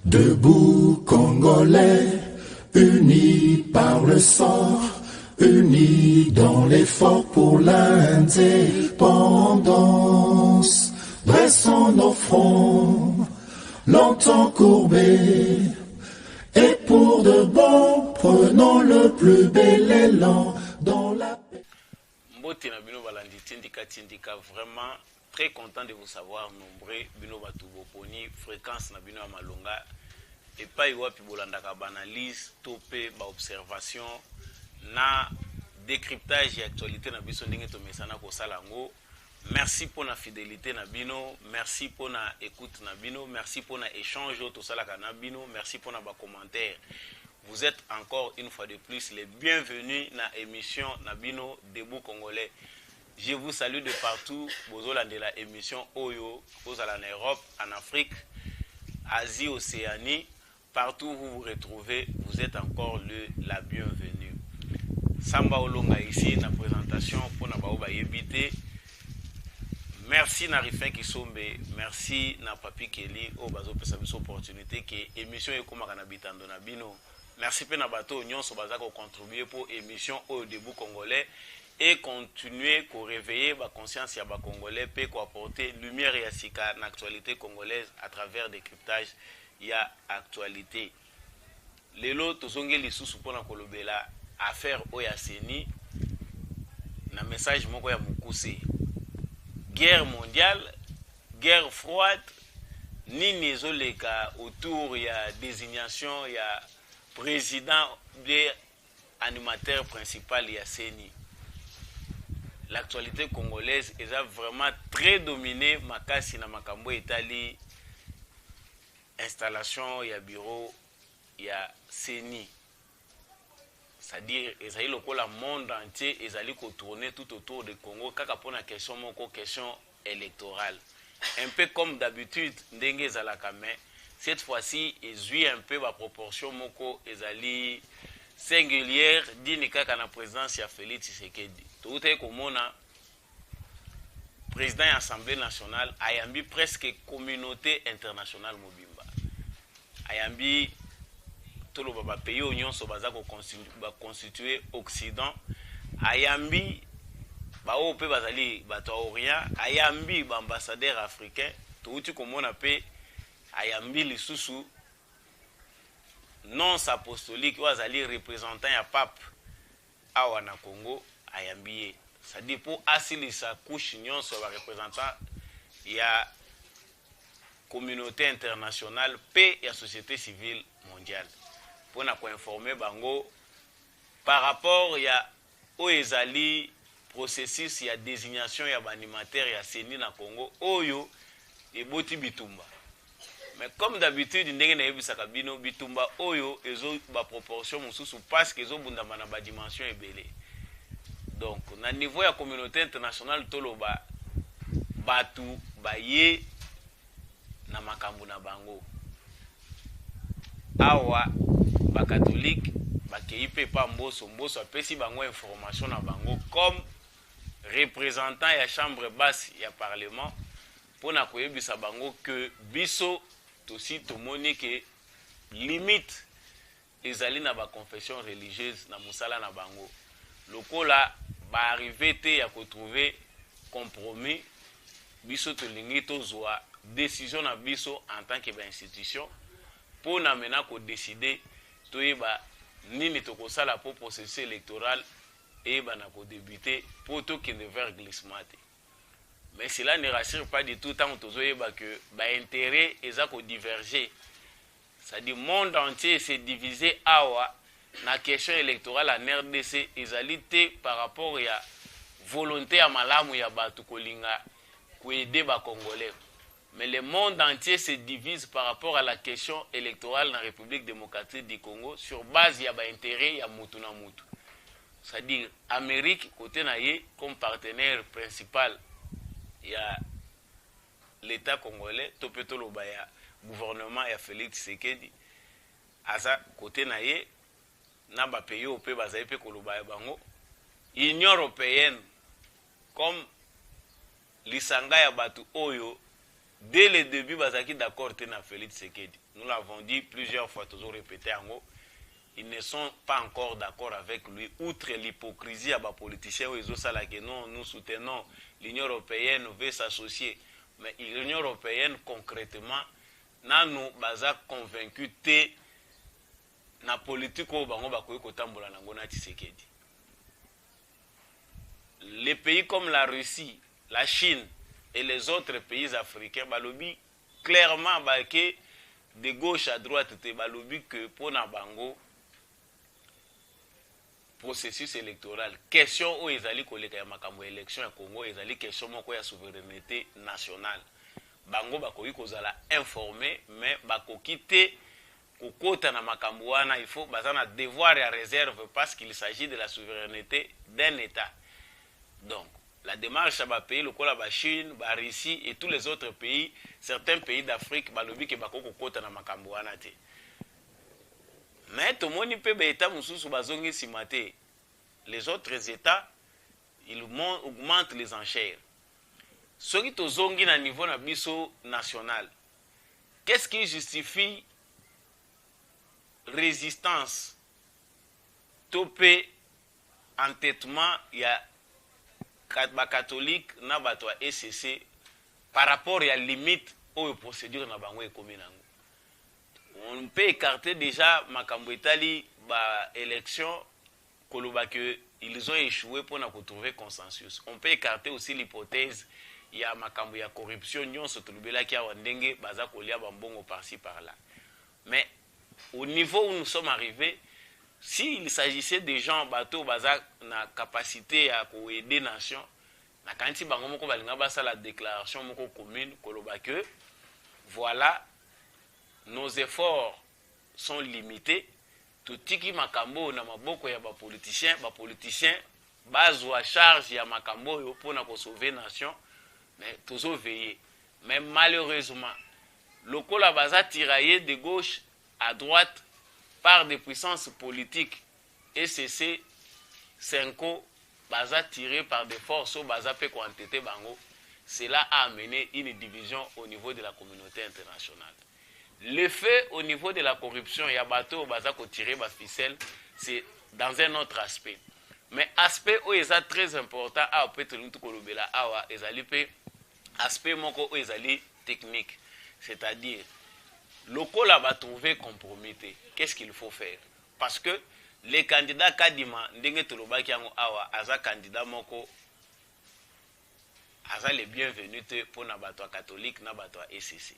Debout Congolais, unis par le sang, unis dans l'effort pour l'indépendance. Dressons nos fronts, longtemps courbés, et pour de bon, prenons le plus bel élan dans la paix. Mbote na bino balandi tindika vraiment très content de vous savoir nombreux bino batubo poni fréquence na bino ya malonga et pas wapi bolandaka banalise topé ba observation na décryptage et actualité na biso ndenge to mesana ko salango. Merci pour la fidélité na bino, merci pour la écoute na bino, merci pour la échange to salaka na bino, merci pour la commentaire. Vous êtes encore une fois de plus les bienvenus dans l'émission Nabino Debout Congolais. Je vous salue de partout. Vous avez la émission Oyo, vous allez en Europe, en Afrique, Asie, Océanie. Partout où vous vous retrouvez, vous êtes encore la bienvenue. Samba Olonga ici, la présentation pour Nabaoba Yebite. Merci Narifin Kisombe, merci na Papi Kelly, au bazo pour cette opportunité que l'émission est comme Kanabitando Nabino. Merci pour Nabato Union Sobazako contribuer pour l'émission au debout congolais et continuer à réveiller la conscience ya ba congolais et apporter lumière et sika dans l'actualité congolaise à travers des cryptages ya actualité. Lelo tozonge lisusu pona kolobela affaire oya seni na message moko ya mukuse. Guerre mondiale, guerre froide, nini ezoleka autour ya désignation ya président de animateur principal ya CENI. L'actualité congolaise est vraiment très dominée makasi na makambo etali installation ya bureau ya CENI. C'est-à-dire ezali lokola monde entier ezali ko tourner tout autour de Congo kaka pona question moko question électorale. Un peu comme d'habitude ndenge ezalaka mais cette fois-ci, ils ont un peu la proportion moko ezali singulière dini kaka na présidence ya Félix Tshisekedi. Tout est comme on a président de l'Assemblée nationale ayambi presque communauté internationale mobimba. Ayambi tout le pays union so baza ko constituer Occident. Ayambi ba o pe bazali bato orient, ayambi ba ambassadeur africain, tout comme on a pe ayambi lisusu non apostolique wazali représentant ya pape awa na Congo ayambi ça dit pour asilisa couche nyonso ba représentant ya communauté internationale pe ya société civile mondiale pour na ko informer bango par rapport ya oezali processus ya désignation ya ba animateur ya CENI na Congo oyo eboti bitumba. Mais comme d'habitude, ndenge na yebisaka bino bitumba oyo ezo ba proportion mususu parce que ezo bundama na ba dimension ebele. Donc na niveau ya communauté internationale toloba batu baye na makambo na bango. Awa ba catholique ba keipe pa mboso apesi bango information na bango comme représentant ya chambre basse ya parlement pour na koyebisa bango que biso aussi tout monde que limite les alliés na ba confession religieuse na musala na bango lokola ba arrivé te ya ko trouver compromis biso to lingi to zwa décision na biso en tant que ba institution pour na mena ko décider to yeba nini to ko sala pour processus électoral et ba na ko débuter pour to qui ne vers glissement. Mais cela ne rassure pas du tout tant que l'intérêt est à diverger. C'est-à-dire que le monde entier s'est divisé à la question électorale en RDC égalité par rapport à la volonté à malamu ya batu kolinga pour aider les Congolais. Mais le monde entier se divise par rapport à la question électorale dans la République démocratique du Congo sur base ya l'intérêt ya mutu na mutu. C'est-à-dire Amérique côté naie comme partenaire principal. Il y a l'État congolais, topeto lobaya gouvernement ya Félix Tshisekedi asa côté naie na ba pays au pe bazai pe kolobaya bango Union européenne comme lisanga ya batu oyo dès le début bazaki d'accord te na Félix Tshisekedi nous l'avons dit plusieurs fois, toujours répété en haut, ils ne sont pas encore d'accord avec lui, outre l'hypocrisie à des politiciens, que non, nous soutenons l'Union européenne, veut s'associer. Mais l'Union européenne, concrètement, nous sommes convaincus que la politique les pays comme la Russie, la Chine et les autres pays africains, clairement, de gauche à droite, que pour Nabango, processus électoral, question où ils allaient coller makambo élection au Congo, ils allaient question moko ya souveraineté nationale. Bango bakoki kozala informé, mais bakoki te kokota na makambo wana, il faut bazana devoir et réserve parce qu'il s'agit de la souveraineté d'un État. Donc, la démarche à pays, le Kola, la Chine, la Russie et tous les autres pays, certains pays d'Afrique, balobi ke bako kokota na makambo wana te. Mais tout le monde peut être les autres États, ils augmentent les enchères. Ce qui est au niveau national, qu'est-ce qui justifie résistance, topé, entêtement, il y a catholique, nabatwa SCC, par rapport à la limite aux procédures na bango et commune. On peut écarter déjà makambo etali ba élection koloba que ils ont échoué pour trouver consensus. On peut écarter aussi l'hypothèse il y a makambo ya corruption nyonso tulubela ki awandenge baza kolia bambongo par-ci par-là. Mais au niveau où nous sommes arrivés, s'il s'agissait des gens bateau baza na capacité à aider nation, na kanti bango moko balinga basa la déclaration moko commune koloba que voilà, nos efforts sont limités. Tout tiki makambo na maboko ya ba politiciens bazwa charge ya makambo yo pour na sauver nation, mais toujours veiller. Mais malheureusement, le kola baza tiraillé de gauche à droite par des puissances politiques SCC, Senko baza tiré par des forces au baza pe quantité bango. Cela a amené une division au niveau de la communauté internationale. L'effet au niveau de la corruption, il y a bateau baza ko tirer bas ficelle, c'est dans un autre aspect. Mais aspect où est très important à peut tout kolobela awa ezali pe aspect moko où ezali technique, c'est-à-dire local a trouvé compromis. Qu'est-ce qu'il faut faire? Parce que les candidats kadima ndenge tolobaki yango awa aza candidat moko aza les bienvenus pour nabatwa catholique nabatwa SCC.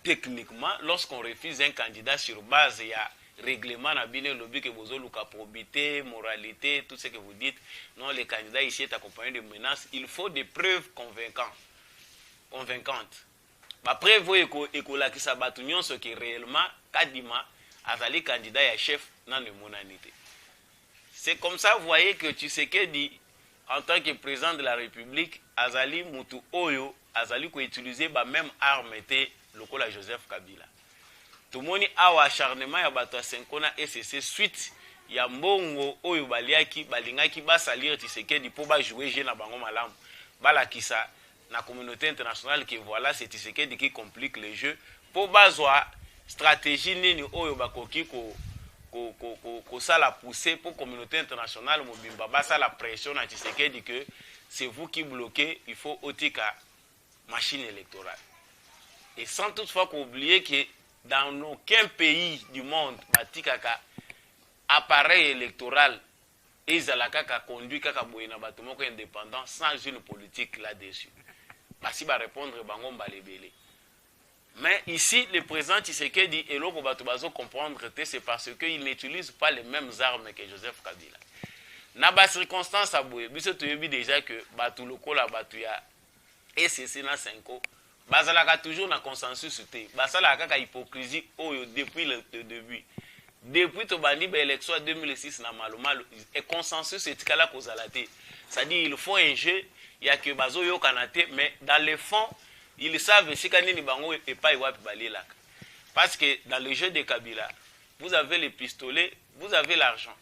Techniquement, lorsqu'on refuse un candidat sur base il y a règlement na bine lobby que bozo luka probité, moralité, tout ce que vous dites, non, les candidats ici est accompagné de menaces, il faut des preuves convaincantes. Après vous écola qui s'abattu ce qui réellement kadima azali candidat et chef dans le monanité. C'est comme ça vous voyez que Tshisekedi en tant que président de la République azali mutu oyo azali ko utiliser ba même arme était lokola Joseph Kabila. Tout le monde a acharnement ya bato Senkona SCC suite ya mbongo oyo baliaki balingaki basalir Tshisekedi pour ba jouer jeu na bango malamu. Balakisa na communauté internationale que voilà c'est Tshisekedi qui complique les jeux pour bazwa stratégie nini oyo bakoki ko ça la pousser pour communauté internationale mobimba basa la pression na Tshisekedi que c'est vous qui bloquez, il faut otika machine électorale. Et sans toutefois oublier que dans aucun pays du monde batikaka appareil électoral et zalaka ka conduit kaka boyena bato moko indépendant sans une politique là-dessus. Basi ba répondre bango mbalebele. Mais ici le président Tshisekedi et l'autre bato bazo comprendre que c'est parce qu'il n'utilise pas les mêmes armes que Joseph Kabila. Na ba circonstance aboye biso toyebi déjà que bato lokola bato ya SCC na 5 bazalaka toujours na consensus te basala kaka hypocrisie oyo depuis le début. Depuis to bandi ba élection 2006 na malomalo et consensus etikala kozala te. C'est-à-dire il faut un jeu, il y a que bazo yo kanate mais dans le fond ils savent si kanini bango et pas iwapi balelaka. Parce que dans le jeu de Kabila, vous avez les pistolets, vous avez l'argent.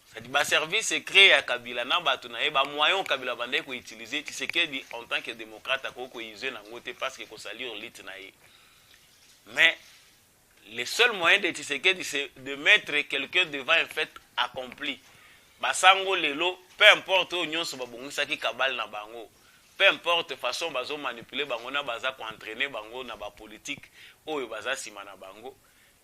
C'est-à-dire ba service secret à Kabila na bato na ba moyen Kabila bande ko utiliser Tshisekedi en tant que démocrate ko user na ngote parce que ko salir lit na ye. Mais le seul moyen de Tshisekedi, c'est de mettre quelqu'un devant un fait accompli. Basango lelo, peu importe où nous sommes, qui kabal na bango, peu importe façon bazo manipuler bango na baza ko entraîner bango na ba politique, ou baza sima na bango.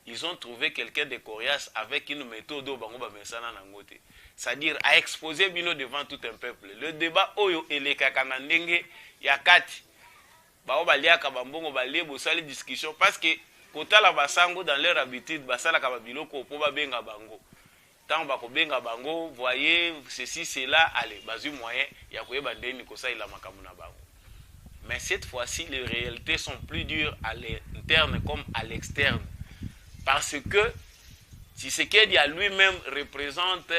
Ils ont trouvé quelqu'un de coriace avec une méthode au bango bamesana nangote. C'est-à-dire à exposer bino devant tout un peuple. Le débat oyo elekaka na ndenge ya kati. Bao baliaka bambongo balie bosali discussion parce que kotala basango dans leur habitude basala ka biloko po ba benga bango. Tant bako benga bango, voyez ceci cela, allez, bazu moyen ya koyeba ndeni kosaila makambo na bango. Mais cette fois-ci les réalités sont plus dures à l'interne comme à l'externe. Parce que Tshisekedi à lui-même représente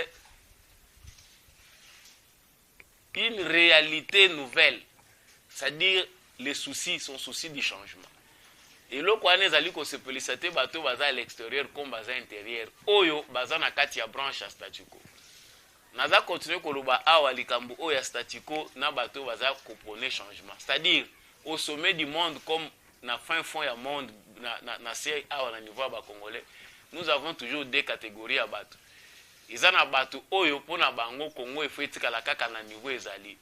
une réalité nouvelle. C'est-à-dire les soucis, son souci du changement. Et là, quand on a dit que se féliciter, bateau baza à l'extérieur comme baza à l'intérieur. Oyo baza na kati ya branche à statu quo. Naza continuer koloba awa likambo oya statu quo na bateau baza kopone changement. C'est-à-dire au sommet du monde comme na fin fond ya monde na série awa na niveau ba congolais, nous avons toujours deux catégories à bateau. Ils en a bateau oyo pona bango Congo efetika la kaka na niveau ezali.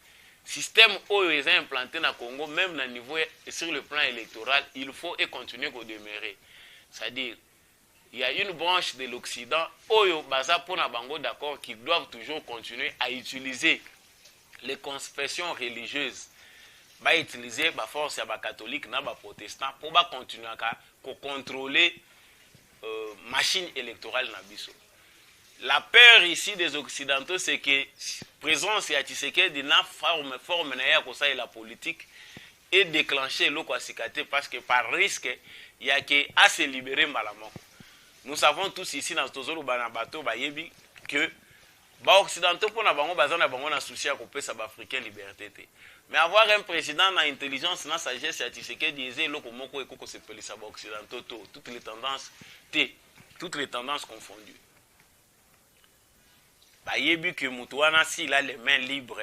Système oyo est implanté na Congo, même na niveau et sur le plan électoral, il faut et continuer à demeurer. C'est-à-dire, il y a une branche de l'Occident, oyo baza pona bango d'accord, qui doivent toujours continuer à utiliser les confessions religieuses. Ba utiliser ba force ya ba catholique na ba protestant pour ba continuer à contrôler machine électorale na biso. La peur ici des Occidentaux, c'est que présence ya Tshisekedi na forme na ya kosa la politique et déclencher l'eau kwasikate parce que par risque il y a que à se libérer malamoko. Nous savons tous ici dans tozolo bana bato bayebi que ba Occidentaux pour na bango bazana bango na souci à couper sa africain liberté. Mais avoir un président na intelligence na sagesse ya Tshisekedi disait loko moko ekoko se peli sa ba Occidentaux toutes les tendances confondues. Bayebi que Moutouana s'il a les mains libres,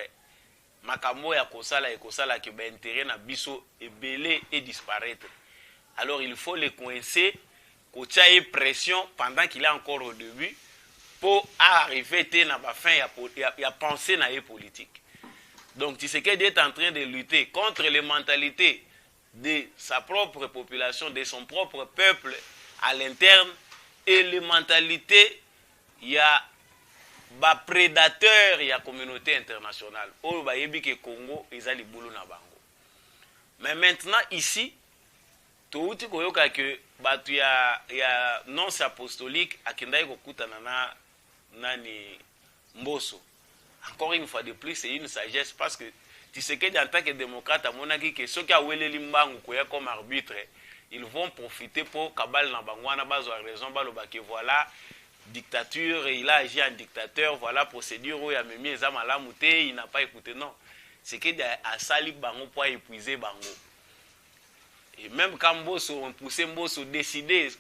makambo ya kosala et kosala que ben intérêt na biso et belé et disparaître. Alors il faut les coincer, kotia et pression pendant qu'il est encore au début pour arriver à la fin ya penser na politique. Donc Tshisekedi est en train de lutter contre les mentalités de sa propre population, de son propre peuple à l'interne et les mentalités il y a ba prédateur ya communauté internationale oyo bayebi ke Congo ezali bulu na bango. Mais maintenant ici touti koyoka que batu ya nonce apostolique akendai kokutana na nani Mboso. Encore une fois de plus c'est une sagesse parce que Tshisekedi en tant que démocrate amonaki que ceux qui a weleli mbangu koya comme arbitre ils vont profiter pour kabal na bango na bazo raison baloba que voilà dictature et il a agi en dictateur, voilà procédure où il a mis les âmes à la moutée, il n'a pas écouté, non. C'est qu'il a sali bango pour épuiser bango. Et même quand Mboso, on poussait Mboso décider,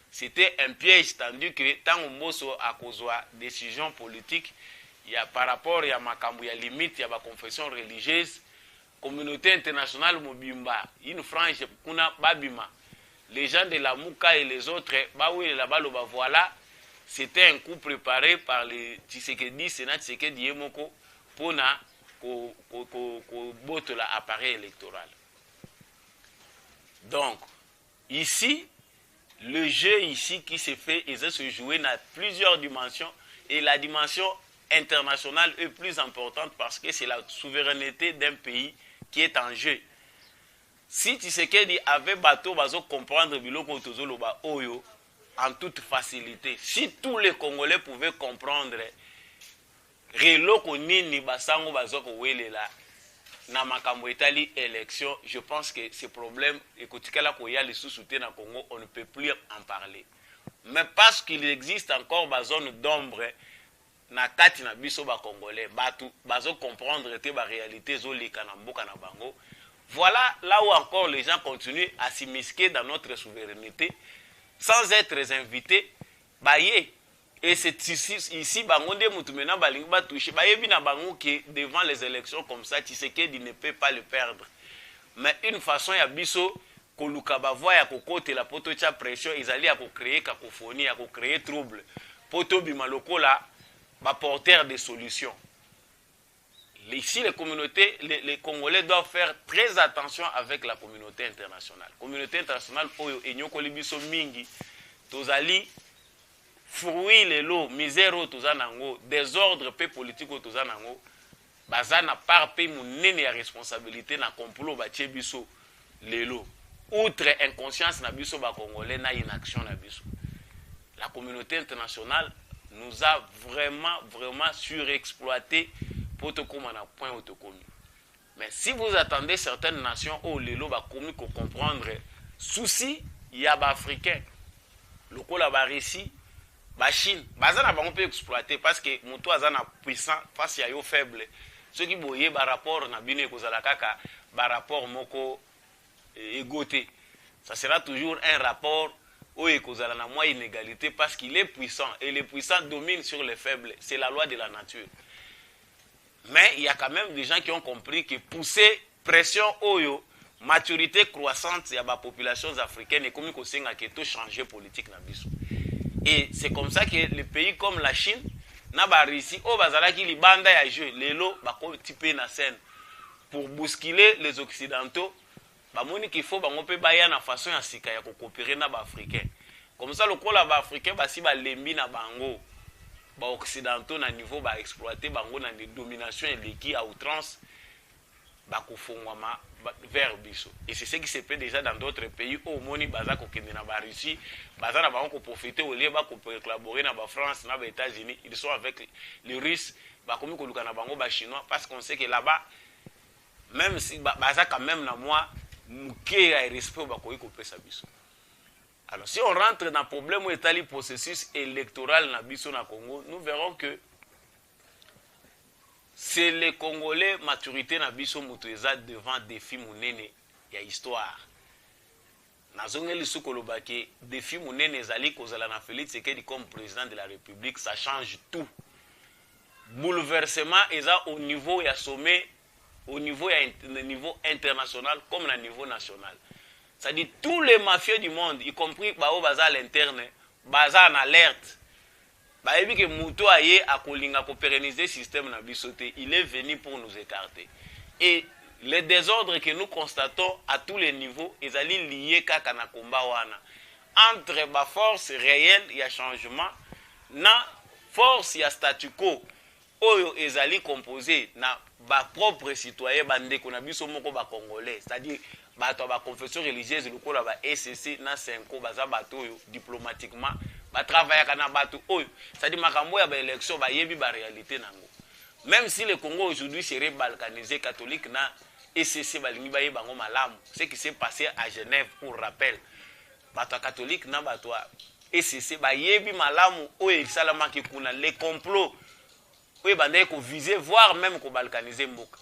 c'était un piège, tandis que tant Mboso a causé décision politique, il y a par rapport à Makambu, il y a limite, il y a ma confession religieuse, communauté internationale Mobimba, une frange, kuna Babima. Les gens de la Mouka et les autres, bah oui, là-bas, voilà, c'était un coup préparé par les Tshisekedi, Sénat Tshisekedi Yemoko, pour botte l'appareil électoral. Donc, ici, le jeu ici qui se fait, et ça se jouer dans plusieurs dimensions, et la dimension internationale est plus importante parce que c'est la souveraineté d'un pays qui est en jeu. Si Tshisekedi avait bateau, bazo comprendre biloko tozoloba oyo en toute facilité. Si tous les Congolais pouvaient comprendre reloko nini basango bazo ko welela na makambo etali élection, je pense que ce problème ekotikala ko ya lisusuté na Congo, on ne peut plus en parler. Mais parce qu'il existe encore ba zone d'ombre na kati na biso ba Congolais, bazo comprendre te ba réalité zo leka na mboka na bango. Voilà là où encore les gens continuent à s'immiscer dans notre souveraineté sans être invités. Baye. Et c'est ici, Bangonde Moutoumena Balingi va toucher. Baye bina bango qui devant les élections comme ça, Tshisekedi ne peut pas le perdre. Mais une façon, il y a biso, koluka bavoi ya kokotela po totya pression ezali ya kocreye cacophonie ya kocreye trouble po tobima lokola baporteur de solutions. Ici, les Congolais doivent faire très attention avec la communauté internationale. La communauté internationale, oyo enyokoli biso mingi, tozali fruit lelo, misère tozanango, désordre pe politique tozanango, bazana par pe munene ya responsabilité na complot batie biso lelo. Outre inconscience na biso ba Congolais na inaction na biso. La communauté internationale nous a vraiment surexploité pour te comprendre point autocommune. Mais si vous attendez certaines nations au lelo ba komi ko comprendre souci ya ba africain lokola ba Russie ba Chine bazana bango peut exploiter parce que moto azana puissant face ya yo faible ceux qui boye ba rapport na bino ekozala kaka ba rapport moko égoté. Ça sera toujours un rapport où ekozala na moi inégalité parce qu'il est puissant et les puissants dominent sur les faibles, c'est la loi de la nature. Mais il y a quand même des gens qui ont compris que pousser pression oyo, maturité croissante, il y a des populations africaines et comme il y a tout changer politique na biso. Et c'est comme ça que les pays comme la Chine, na ba Russie, o bazala ki libanda ya jeu, lelo bako tipé na scène pour bousculer les occidentaux. Ba moni qu'il faut bango pe baya na façon ya sika ya coopérer na ba africain. Comme ça le kola ba africain ba si ba lembi na bango. Ba occidentaux na niveau ba exploiter bango na domination eleki à outrance ba kofongwama vers biso. Et c'est ce qui se fait déjà dans d'autres pays au moni baza ko kende na ba Russie, baza na bango ko profiter au lieu ba ko collaborer na ba France na ba États-Unis, ils sont avec les Russes, ba komi ko luka na bango ba chinois parce qu'on sait que là-bas même si baza quand même na moi muké ya respect ba ko pesa biso. Alors, si on rentre dans le problème où est le processus électoral na biso na Congo, nous verrons que c'est les Congolais maturité na biso mutueza devant défi munene ya histoire. Nazongeli sukolobake défi munene zali kozala na Félix Tshisekedi comme président de la République, ça change tout. Bouleversement eza au niveau ya sommet, au niveau international comme au niveau national. C'est-à-dire tous les mafieux du monde, y compris Bao Baza à l'interne, Baza en alerte. Baébi que Mouto aye a kolinga ko pérenniser le système na bisoté, il est venu pour nous écarter. Et les désordres que nous constatons à tous les niveaux, ils allaient liés kaka na komba wana. Entre ba force réelle, il y a changement, na force il y a statu quo. Oyo ezali composé na ba propre citoyen bande ko na biso moko ba congolais, c'est-à-dire bato ba confession religieuse lokola ba ECC na 5 baza bato oyo diplomatiquement ba travailler kana bato oyo, c'est-à-dire makambo ya ba élection ba yebi ba réalité nango. Même si le Congo aujourd'hui serait balkanisé catholique na ECC balingi ba yebango malamu, ce qui s'est passé à Genève pour rappel. Bato catholique na bato ECC ba yebi malamu oyo salama ki kuna les complots oui, qu'on visait, voire même qu'on balkaniser Mboka.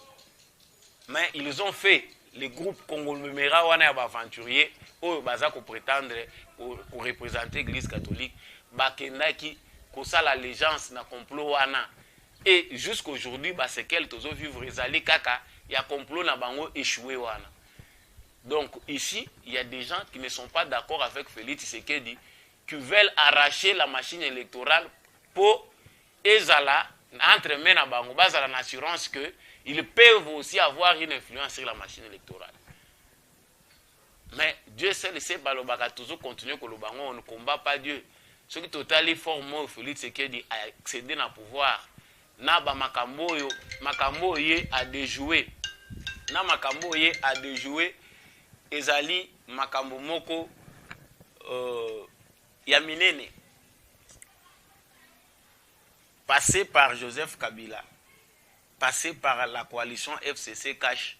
Mais ils ont fait les groupes congolais aventuriers, où baza ko prétendre pour représenter l'Église catholique, bakendaki ko ça l'allégeance na complot wana. Et jusqu'aujourd'hui, c'est quel tozo vivre ezali kaka ya complot na bango échoué wana. Donc ici, il y a des gens qui ne sont pas d'accord avec Félix Tshisekedi, qui veulent arracher la machine électorale pour ezala entre mena bango bazala l'assurance que ils peuvent aussi avoir une influence sur la machine électorale. Mais Dieu seul sait balobaka toujours continuer que le bango on ne combat pas Dieu. Ce qui totalement fort Félix Tshisekedi a accédé na pouvoir na ba makambo ye a déjoué. Na makambo ye a déjoué ezali makambo moko ya minene. Passé par Joseph Kabila, passé par la coalition FCC Cash,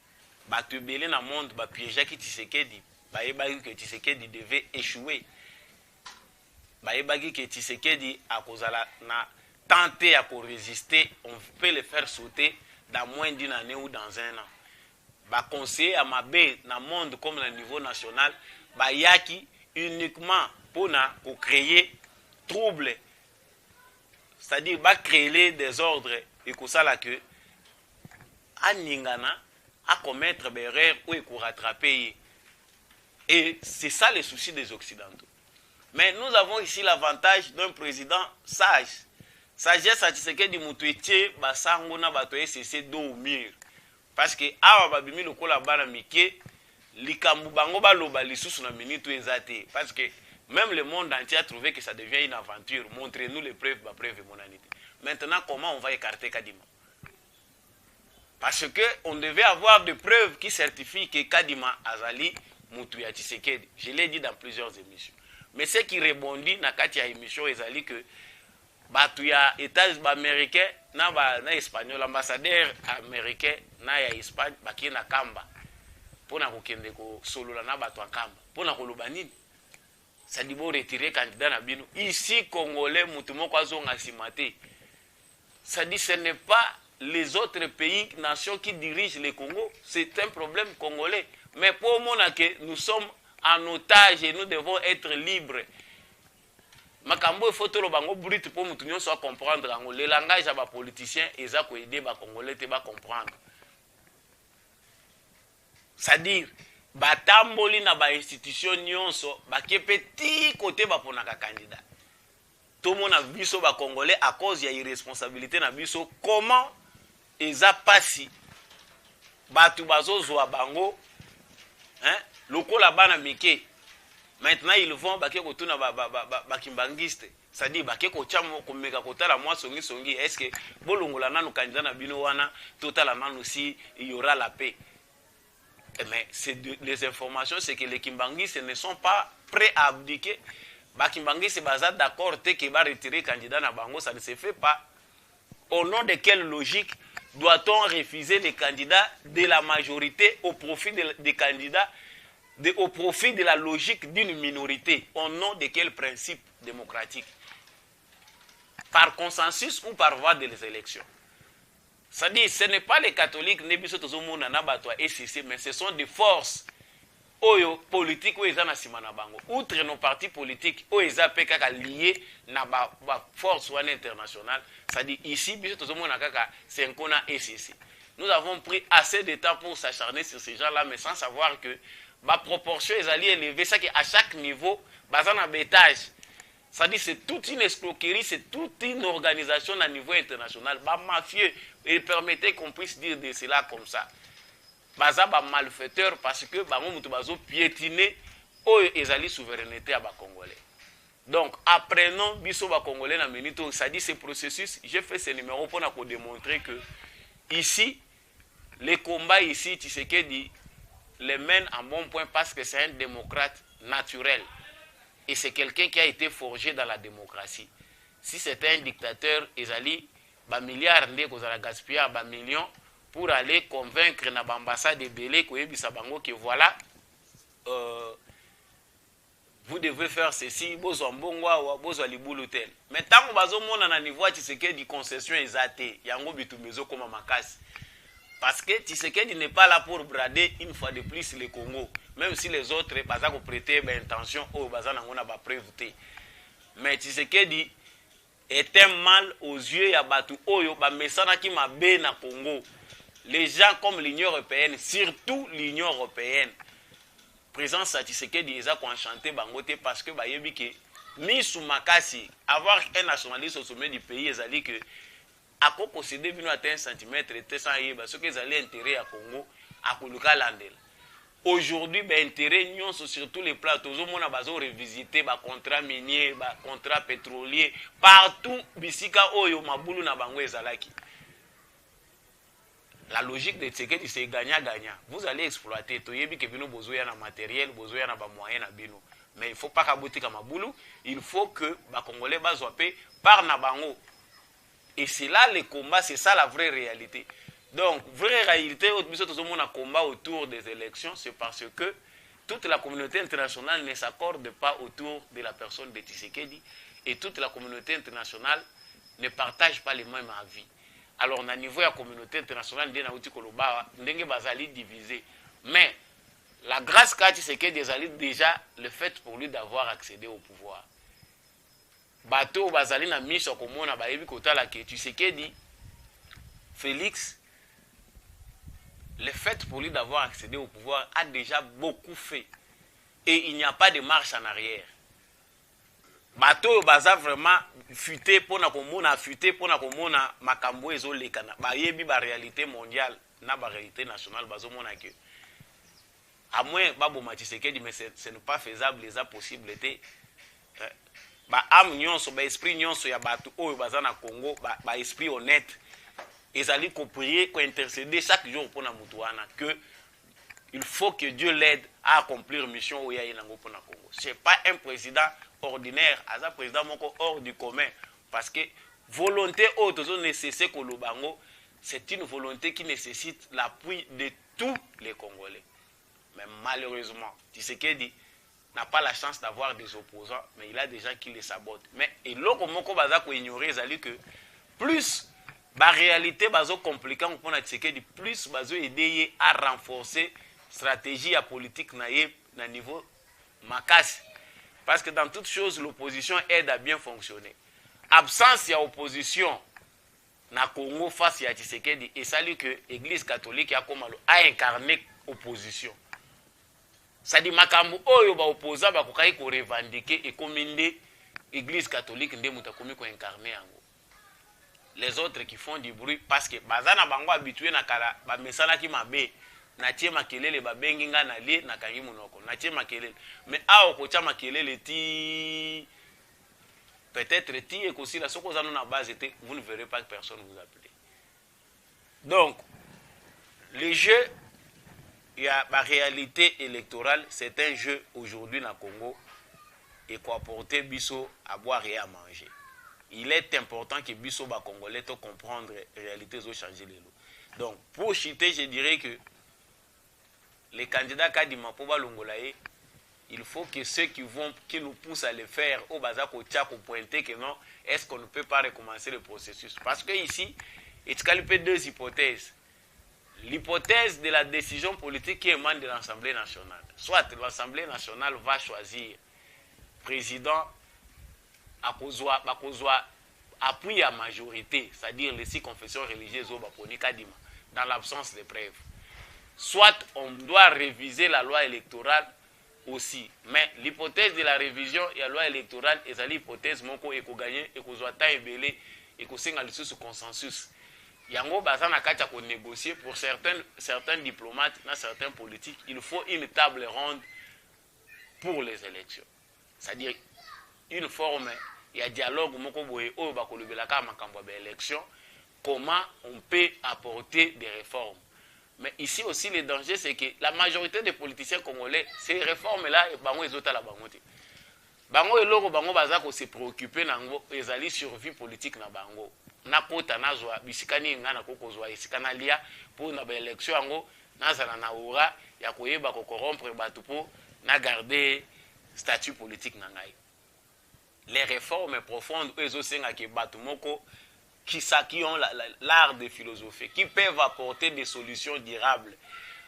batubele na monde ba piéger ki Tshisekedi, ba yebaki que Tshisekedi devait échouer. Ba yebaki que Tshisekedi a kozala na tenter à résister, on peut le faire sauter dans moins d'une année ou dans un an. Ba conseiller à Mabé na monde comme le niveau national, ba yaki uniquement pour créer trouble. C'est-à-dire va créer des ordres et que ça là que à ningana à commettre des erreurs ou pour rattraper. Et c'est ça le souci des Occidentaux. Mais nous avons ici l'avantage d'un président sage. Sagesse à Tshisekedi Mutuetie, Basango na bato SCC do au mur. Parce que awa babimi lokola bana mike, likambu bango baloba lisusu na minute ezate. Parce que même le monde entier a trouvé que ça devient une aventure. Montrez-nous les preuves, ma preuve mon anité. Maintenant, comment on va écarter Kadima? Parce que on devait avoir des preuves qui certifient que Kadima Azali Mutuya Tshisekedi. Je l'ai dit dans plusieurs émissions. Mais ce qui rebondit dans la émission ezali que batuya États américains na espagnol ambassadeur américain na ya Espagne baki na kamba pona kokende ko solola na batu kamba pona koloba nini ça dit bon retirer candidat na bino ici congolais mutu moko azonga simate. Ça dit ce n'est pas les autres pays nations qui dirigent le Congo, c'est un problème congolais. Mais pour moi que nous sommes en otage et nous devons être libres. Makambo faut to bango brut pour mutu nyonso a comprendre ngo le langage ba politicien eza ko aider ba congolais te ba comprendre. C'est-à-dire batamboli na ba institution nyonso ba ke petit côté ba ponaka candidat. Tout le monde a vu so ba congolais à cause ya irresponsabilité na biso comment eza pasi batu bazozwa bango hein lokola bana mike. Maintenant ils vont baké kotuna bakimbangiste, c'est-à-dire baké kochamo komeka kotala mwa songi est-ce que bolongola nanu candidat na bino wana total nanu si il y aura la paix. Mais les informations c'est que les kimbangistes ne sont pas prêts à abdiquer. Bakimbangiste baza d'accord que va retirer candidat na bango, ça ne se fait pas. Au nom de quelle logique doit-on refuser les candidats de la majorité au profit des candidats au profit de la logique d'une minorité? Au nom de quel principe démocratique? Par consensus ou par voie des élections? C'est-à-dire, ce n'est pas les catholiques, mais ce sont des forces politiques où ils ont outre nos partis politiques où ils ont liés à la force internationale. C'est-à-dire, ici, c'est un cona SCC. Nous avons pris assez de temps pour s'acharner sur ces gens-là, mais sans savoir que la proportion est élevée, c'est qu'à chaque niveau, bazana bétage. C'est-à-dire c'est toute une escroquerie, c'est toute une organisation à niveau international. Bah mafieux, et permettez qu'on puisse dire de cela comme ça. Baza ba malfaiteur parce que bah mutu bazo piétiner o ezali souveraineté à ba congolais. Donc apprenons biso ba congolais na minito, ça dit ce processus, j'ai fait ce numéro pour démontrer que ici les combats ici Tshisekedi les mène en bon point parce que c'est un démocrate naturel. Et c'est quelqu'un qui a été forgé dans la démocratie. Si c'était un dictateur, ezali ba milliards de kozala gaspiller ba millions pour aller convaincre na ambassade de Belé koyebisa bango que voilà vous devez faire ceci, bozwa mbongwa bozwa libulu tel. Mais tant que bazo mona na niveau Tshisekedi concession ezate yango bitumezo koma makasi. Parce que Tshisekedi n'est pas là pour brader une fois de plus le Congo. Même si les autres baza ko prêter intention au baza nangona ba preuve. Mais Tshisekedi est un mal aux yeux ya batu oyo ba mesana ki mabe na Congo. Les gens comme l'Union européenne, surtout l'Union européenne. Présence à Tshisekedi eza ko enchanter bangote parce que ba yebi ke misu makasi avoir un nationaliste au sommet du pays ezali que à quoi posséder bino à 1 cm et ça y est parce que ils allaient intérêt à Congo à koluka landel. Aujourd'hui ben intérêt nion sur tous les plans tout le monde a besoin revisiter ba contrat minier ba contrat pétrolier partout bisika oyo mabulu na bango ezalaki. La logique de Tshisekedi c'est gagnant-gagnant. Vous allez exploiter to yebi ke bino bozoya na matériel bozoya na ba moyen na bino. Mais il faut pas kabotika mabulu, il faut que ba congolais bazwa pe par na bango. Et c'est là le combat, c'est ça la vraie réalité. Donc, vraie réalité, un combat autour des élections, c'est parce que toute la communauté internationale ne s'accorde pas autour de la personne de Tshisekedi et toute la communauté internationale ne partage pas les mêmes avis. Alors, au niveau de la communauté internationale, bazali divisé. Mais la grâce qu'a Tshisekedi déjà le fait pour lui d'avoir accédé au pouvoir. Bateau bazali na miso komona bayebi kotala ke Tshisekedi Félix, le fait pour lui d'avoir accédé au pouvoir a déjà beaucoup fait. et il n'y a pas de marche en arrière. Bato baza vraiment futé pour na komona futé pour na komona makambo ezolekana ba yebi ba réalité mondiale na ba réalité nationale bazomona que à moins babo Tshisekedi mais ce n'est pas faisable les impossible était ba âme nyonso ba esprit nyonso ya bato oyo baza na Congo ba esprit honnête ezali ko prier ko intercéder chaque jour pour na mutu wana que il faut que Dieu l'aide à accomplir mission oya yenango pour na Congo. C'est pas un président ordinaire, un président hors du commun, parce que volonté autre nécessaire que le bango, c'est une volonté qui nécessite l'appui de tous les Congolais. Mais malheureusement, Tshisekedi n'a pas la chance d'avoir des opposants, mais il a des gens qui les sabotent. Mais et l'autre moko baza ko ignorer zali que plus la réalité bazo compliquée pour Tshisekedi, plus bazo aider à renforcer stratégie à politique na niveau makasi. Parce que dans toute chose, l'opposition aide à bien fonctionner. Absence d'opposition opposition na Congo face à Tshisekedi, et ça dit que l'Église catholique a incarné opposition. Ça dit makambu oyo ba opposant ba kokai ko revendiquer et commander l'Église catholique ndé mutakomi ko incarner yango. Les autres qui font du bruit parce que bazana bango habitué na kala ba mesana ki mabe. Na tie makelele babengi nga na lie na kangi munoko na tie makelele mais a okocha makelele ti peut-être ti et aussi la soko zano na base était vous ne verrez pas que personne vous appelle. Donc le jeu il y a la réalité électorale, c'est un jeu aujourd'hui na Congo et quoi apporter biso à boire et à manger. Il est important que biso ba congolais to comprendre réalité zo changer les lots. Donc pour chiter je dirais que les candidats Kadima Poba Longolaye, il faut que ceux qui nous poussent à le faire au Bazar Kotia pour pointer que non, est-ce qu'on ne peut pas recommencer le processus? Parce que ici, il y a deux hypothèses. L'hypothèse de la décision politique qui émane de l'Assemblée nationale. Soit l'Assemblée nationale va choisir président à appui à majorité, c'est-à-dire les 6 confessions religieuses au Baponi Kadima, dans l'absence de preuves. Soit on doit réviser la loi électorale aussi. Mais l'hypothèse de la révision de la loi électorale est l'hypothèse moko et qu'on gagne et qu'on soit ébélé et qu'on signe ce consensus. Yango bazana kacha ko négocier pour certains diplomates, dans certains politiques, il faut une table ronde pour les élections. C'est-à-dire une forme, il y a dialogue moko boye o ba ko lebelaka makambo ba élection, comment on peut apporter des réformes. Mais ici aussi, le danger, c'est que la majorité des politiciens congolais, ces réformes-là, ils ont la bangote. Bango et l'oro, bango bazako se préoccuper nango, ils allaient survie politique na bango. Na kota na zoa, bisikani nga na koko zoa, isikana lia, pour na élection ango, na zana na ora, ya koye bako corrompre batupo, na garder statut politique na ngai. Les réformes profondes, eux aussi, nga batumoko, qui ont l'art de philosophie, qui peuvent apporter des solutions durables,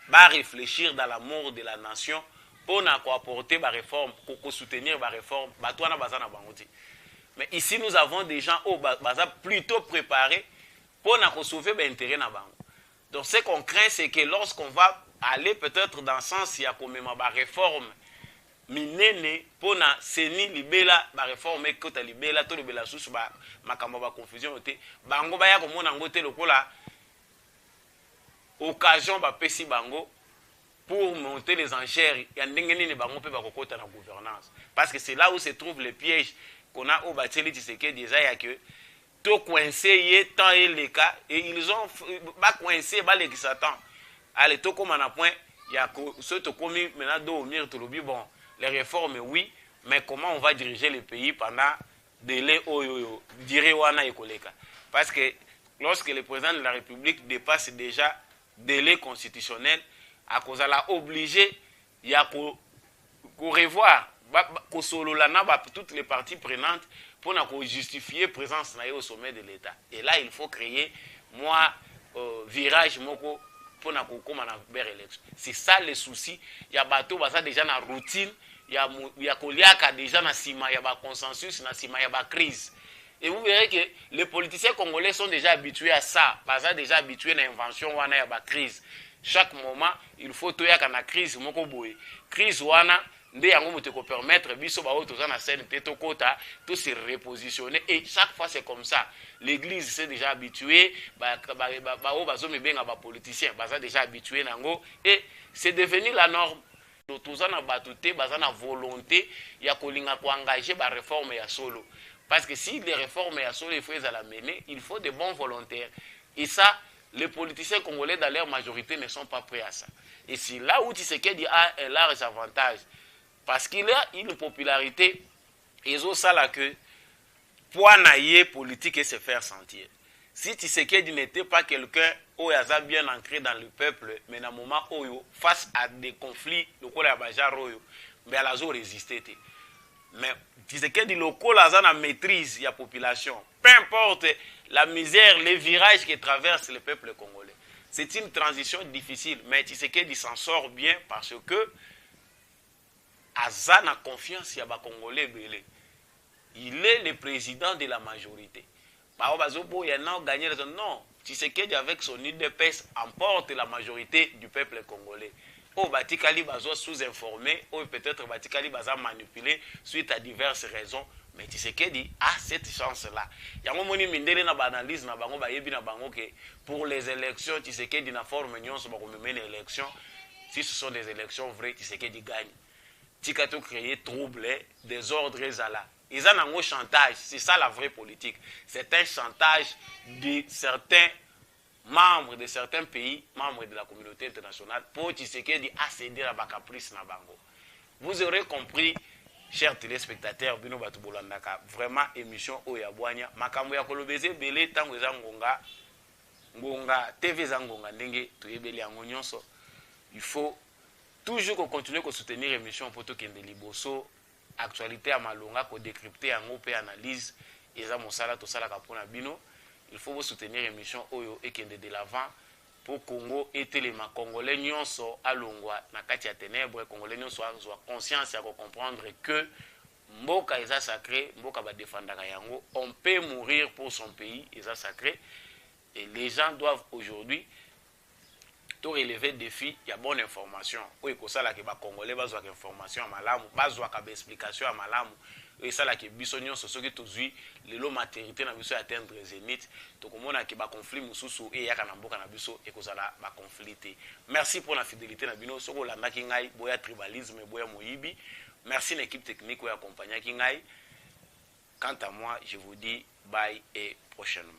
va réfléchir dans l'amour de la nation pour apporter des réformes, pour soutenir des réformes. Mais ici, nous avons des gens plutôt préparés pour sauver l'intérêt. Donc, ce qu'on craint, c'est que lorsqu'on va aller peut-être dans le sens, il y a quand même des réformes, minene pona seni libela ba réforme kota libela to libela susu ba makambo ba confusion te bango ba ya ko mona ngote lokola occasion ba pesi bango pour monter les enchères ya ndenge nini bango pe ba kokota na gouvernance parce que c'est là où se trouve le piège qu'on a au Bateli Tshisekedi déjà ya que to coincé y tant et les cas et ils ont ba coincé ba les Satan allez to comme na point ya ko ce to commis maintenant do mire to lobi bon. Les réformes, oui, mais comment on va diriger le pays pendant délai wana ekoleka? Parce que lorsque le président de la République dépasse déjà délai constitutionnel, à cause de la obligé, il y a qu'au revoir, toutes les parties prenantes pour justifier la présence au sommet de l'État. Et là, il faut créer, virage moko pour na élection. C'est ça le souci. Il y a bateau déjà dans la routine. Il y a Koliaka déjà dans Sima, il y a un consensus, dans Sima, il y a une crise. Et vous verrez que les politiciens congolais sont déjà habitués à ça. Ils sont déjà habitués à l'invention, il y a une crise. Chaque moment, il faut qu'il y ait une crise. Crise, nde yango moto ko permettre biso ba autres na scène peut kota tout se repositionner et chaque fois c'est comme ça. L'église s'est déjà habituée ba bazo me benga ba politiciens baza déjà habitué nango et c'est devenu la norme. Tous en batouté baza na volonté ya kolinga ko engager ba réforme ya solo parce que si les réformes ya solo il faut les la mener, il faut de bons volontaires et ça les politiciens congolais dans leur majorité ne sont pas prêts à ça. Et c'est là où Tshisekedi a un large avantage. Parce qu'il a une popularité, ils ont ça là que pour naïe politique et se faire sentir. Si Tshisekedi n'était pas quelqu'un où il a bien ancré dans le peuple, mais dans le moment où face à des conflits, le col a mais elle a résisté. Mais Tshisekedi le col a la maîtrise de la population. Peu importe la misère, les virages qui traversent le peuple congolais. C'est une transition difficile, mais Tshisekedi s'en sort bien parce que Aza n'a confiance il y a ba Congolais belé. Il est le président de la majorité. Non, Tshisekedi avec son UDPS emporte la majorité du peuple congolais. Au Batikali bazo sous-informé, ou peut-être Batikali baza manipulé suite à diverses raisons. Mais Tshisekedi a cette chance-là. Yango moni mindele na banalise na bango ba yebi na bango que pour les élections Tshisekedi na forme nyonso ba ko mener élection. Si ce sont des élections vraies, Tshisekedi gagne. Tikato créer trouble, désordre et zala. Ils ont un chantage, c'est ça la vraie politique. C'est un chantage de certains membres de certains pays, membres de la communauté internationale, pour Tshisekedi accéder à la caprice na bango. Vous aurez compris, chers téléspectateurs, Bino Batu Bolandaka, vraiment émission Oyabouania, makambo ya kolobeze belé tango ngonga, ngonga TV zangonga ndenge tuyebeli yango nyonso. Il faut toujours continuer à soutenir l'émission pour tout qui est de liboso, actualité à malonga, pour décrypter en op analyse, et ça mon sala tout ça la capona bino. Il faut vous soutenir l'émission Oyo et qui est de l'avant pour Congo et les Congolais nyonso à longwa na kati ya ténèbres, Congolais nyonso a conscience à comprendre que mboka est sacré, mboka ba défendre yango, on peut mourir pour son pays, est sacré, et les gens doivent aujourd'hui tout relever défi, il y a bonne information. Oui, que ça là que les Congolais besoin d'information à malamu, besoin d'explication à malamu. Et ça là que bisognon ce qui tous les lots matérialité na biso atteindre zénith. Donc on a que ba conflit mususu et ya kana mboka na biso et que ça là ba conflité. Merci pour la fidélité na bino soko landa kingai boya tribalisme boya moyibi. Merci l'équipe technique qui accompagne kingai. Quant à moi, je vous dis bye et prochainement.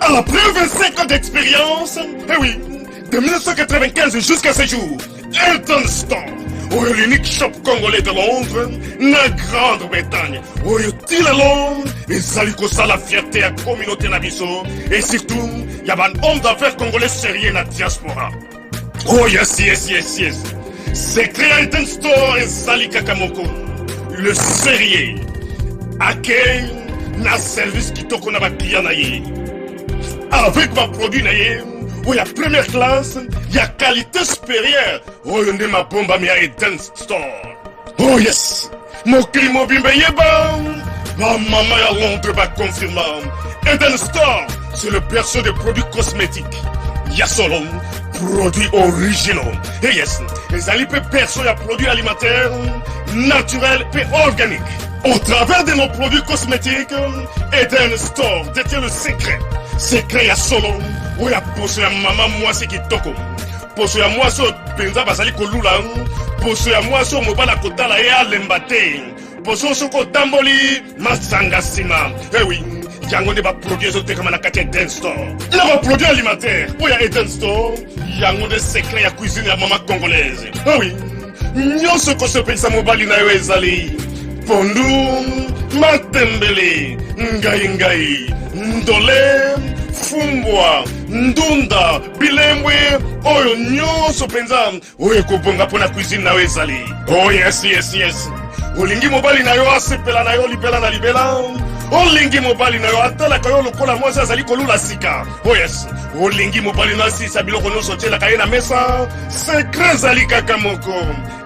Après 25 ans d'expérience, eh oui, de 1995 jusqu'à ce jour, Elton Store, l'unique shop congolais de Londres, la Grande-Bretagne, où il Londres, et saliko ça la fierté à la communauté nabiso, et surtout, il y a un homme d'affaires congolais sérieux dans la diaspora. Oh yes, yes, yes, yes. C'est créé Elton Store et Sali Kakamoko, le sérieux, à quel na service qui toko na ba client na ye. Avec ma produit, il y a première classe, il y a qualité supérieure. Oh, il y a ma bombe à Eden Store. Oh yes, mon crime bimbe yeba. Ma maman à Londres va confirmer. Eden Store, c'est le perso des produits cosmétiques. Il y a solo produits originaux. Et yes, les alipes perso, il y a produits alimentaires, naturels et organiques. Au travers de nos produits cosmétiques, Eden Store détient le secret. Secret ya solo, où ya poso ya maman moi c'est qui toko. Poso ya moi so penza basali kolula, poso ya moi so mobala kotala ya lembate. Poso so ko tamboli masanga sima. Eh oui, yango ne ba produit so te kama na kati Eden Store. Na ba produit alimentaire, où ya Eden Store, yango de secret ya cuisine ya maman congolaise. Eh oui, nyonso ko so pensa mobali na yo ezali. Pondu, matembele, ngai, ndole, fumbwa, ndunda, bilembwe, oyo nyonso penza, oyo kobonga pona cuisine na ezali. Oh yes, yes, yes. Olingi mobali na yo asepela na yo libela na libela. Olingi mobali na yo atala ka yo lokola mwasi azali kolula sika. Oh yes. Olingi mobali na sisa biloko nyonso tiela ka ye na mesa. Secret zali kaka moko.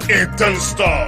Eden Store.